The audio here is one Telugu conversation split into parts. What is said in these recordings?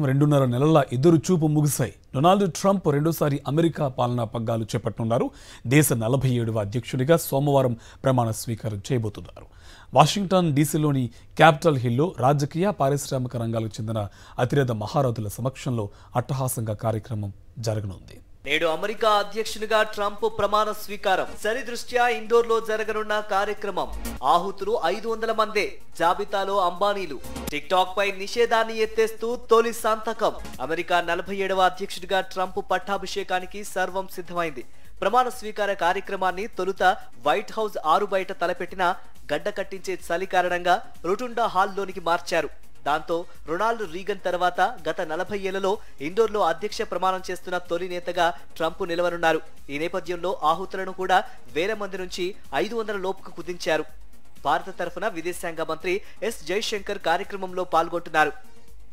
2.5 నెలల ఎదురు చూపు ముగిశాయి. డొనాల్డ్ ట్రంప్ రెండోసారి అమెరికా పాలనా పగ్గాలు చేపట్టనున్నారు. దేశ 47వ అధ్యక్షుడిగా సోమవారం ప్రమాణ స్వీకారం చేయబోతున్నారు. వాషింగ్టన్ డీసీలోని క్యాపిటల్ హిల్లో రాజకీయ, పారిశ్రామిక రంగాలకు చెందిన అతిరథ మహారథుల సమక్షంలో అట్టహాసంగా కార్యక్రమం జరగనుంది. నేడు అమెరికా అధ్యక్షునిగా ట్రంప్ ప్రమాణ స్వీకారం. సరిదృష్ట్యా ఇండోర్ లో జరగనున్న కార్యక్రమం. ఆహుతులు 500 మందే. జాబితాలో అంబానీలు. టిక్ టాక్ పై నిషేధాన్ని ఎత్తేస్తూ తొలి సంతకం. అమెరికా 47వ అధ్యక్షుడిగా ట్రంప్ పట్టాభిషేకానికి సర్వం సిద్ధమైంది. ప్రమాణ స్వీకార కార్యక్రమాన్ని తొలుత వైట్ హౌస్ 6 బయట తలపెట్టిన గడ్డ కట్టించే చలి కారణంగా రొటుండా హాల్లోనికి మార్చారు. దాంతో రొనాల్డ్ రీగన్ తర్వాత గత 40 ఏళ్లలో ఇండోర్లో అధ్యక్ష ప్రమాణం చేస్తున్న తొలి నేతగా ట్రంప్ నిలవనున్నారు. ఈ నేపథ్యంలో ఆహుతులను కూడా 1000 మంది నుంచి 500 లోపుకు కుదించారు. భారత తరఫున విదేశాంగ మంత్రి ఎస్ జైశంకర్ కార్యక్రమంలో పాల్గొంటున్నారు.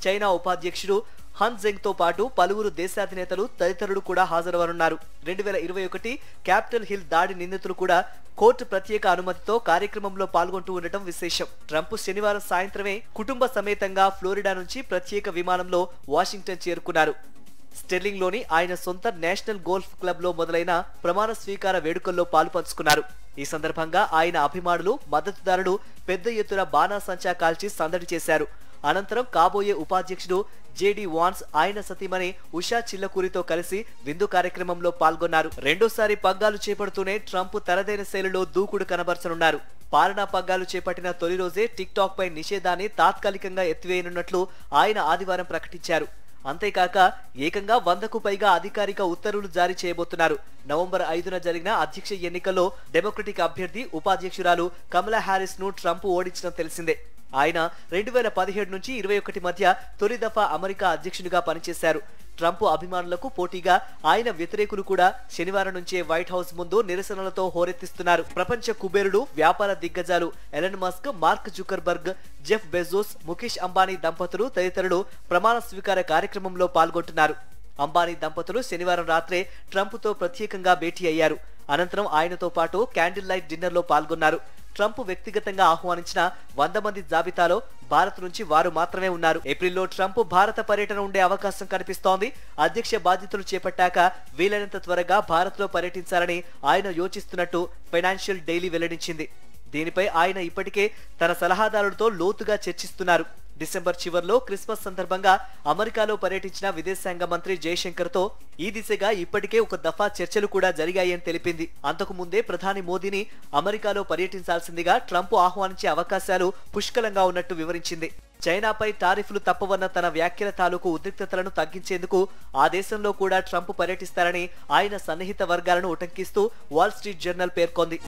చైనా ఉపాధ్యక్షుడు హన్ జెంగ్ తో పాటు పలువురు దేశాధినేతలు తదితరులు కూడా హాజరవనున్నారు. 2021 క్యాపిటల్ హిల్ దాడి నిందితులు కూడా కోర్టు ప్రత్యేక అనుమతితో కార్యక్రమంలో పాల్గొంటూ ఉండటం విశేషం. ట్రంప్ శనివారం సాయంత్రమే కుటుంబ సమేతంగా ఫ్లోరిడా నుంచి ప్రత్యేక విమానంలో వాషింగ్టన్ చేరుకున్నారు. స్టెర్లింగ్ లోని ఆయన సొంత నేషనల్ గోల్ఫ్ క్లబ్ లో మొదలైన ప్రమాణ స్వీకార వేడుకల్లో పాలుపంచుకున్నారు. ఈ సందర్భంగా ఆయన అభిమానులు, మద్దతుదారులు పెద్ద ఎత్తున బాణాసంచా కాల్చి సందడి చేశారు. అనంతరం కాబోయే ఉపాధ్యక్షుడు జేడీ వాన్స్, ఆయన సతీమణి ఉషా చిల్లకూరితో కలిసి విందు కార్యక్రమంలో పాల్గొన్నారు. రెండోసారి పగ్గాలు చేపడుతూనే ట్రంప్ తనదైన శైలిలో దూకుడు కనబరచనున్నారు. పాలనా పగ్గాలు చేపట్టిన తొలి రోజే టిక్ టాక్ పై నిషేధాన్ని తాత్కాలికంగా ఎత్తివేయనున్నట్లు ఆయన ఆదివారం ప్రకటించారు. అంతేకాక ఏకంగా 100కు పైగా అధికారిక ఉత్తర్వులు జారీ చేయబోతున్నారు. నవంబర్ 5న జరిగిన అధ్యక్ష ఎన్నికల్లో డెమోక్రటిక్ అభ్యర్థి ఉపాధ్యక్షురాలు కమలా హ్యారిస్ ను ట్రంప్ ఓడించడం తెలిసిందే. ఆయన 2017 నుంచి 21 మధ్య తొలి దఫా అమెరికా అధ్యక్షునిగా పనిచేశారు. ట్రంప్ అభిమానులకు పోటీగా ఆయన వ్యతిరేకులు కూడా శనివారం నుంచే వైట్ హౌస్ ముందు నిరసనలతో హోరెత్తిస్తున్నారు. ప్రపంచ కుబేరుడు, వ్యాపార దిగ్గజాలు Elon Musk, Mark Zuckerberg, Jeff Bezos, Mukesh Ambani దంపతులు తదితరులు ప్రమాణ స్వీకార కార్యక్రమంలో పాల్గొంటున్నారు. అంబానీ దంపతులు శనివారం రాత్రే ట్రంప్ తో ప్రత్యేకంగా భేటీ అయ్యారు. అనంతరం ఆయనతో పాటు క్యాండిల్ లైట్ డిన్నర్ లో పాల్గొన్నారు. ట్రంప్ వ్యక్తిగతంగా ఆహ్వానించిన 100 మంది జాబితాలో భారత్ నుంచి వారు మాత్రమే ఉన్నారు. ఏప్రిల్లో ట్రంప్ భారత పర్యటన ఉండే అవకాశం కనిపిస్తోంది. అధ్యక్ష బాధ్యతలు చేపట్టాక వీలైనంత త్వరగా భారత్ లో పర్యటించాలని ఆయన యోచిస్తున్నట్టు ఫైనాన్షియల్ డైలీ వెల్లడించింది. దీనిపై ఆయన ఇప్పటికే తన సలహాదారులతో లోతుగా చర్చిస్తున్నారు. డిసెంబర్ చివర్లో క్రిస్మస్ సందర్భంగా అమెరికాలో పర్యటించిన విదేశాంగ మంత్రి జైశంకర్ తో ఈ దిశగా ఇప్పటికే ఒక దఫా చర్చలు కూడా జరిగాయని తెలిపింది. అంతకు ముందే ప్రధాని మోదీని అమెరికాలో పర్యటించాల్సిందిగా ట్రంప్ ఆహ్వానించే అవకాశాలు పుష్కలంగా ఉన్నట్టు వివరించింది. చైనాపై టారిఫ్లు తప్పవన్న తన వ్యాఖ్యల తాలూకు ఉద్రిక్తతలను తగ్గించేందుకు ఆ దేశంలో కూడా ట్రంప్ పర్యటిస్తారని ఆయన సన్నిహిత వర్గాలను ఉటంకిస్తూ వాల్ స్ట్రీట్ జర్నల్ పేర్కొంది.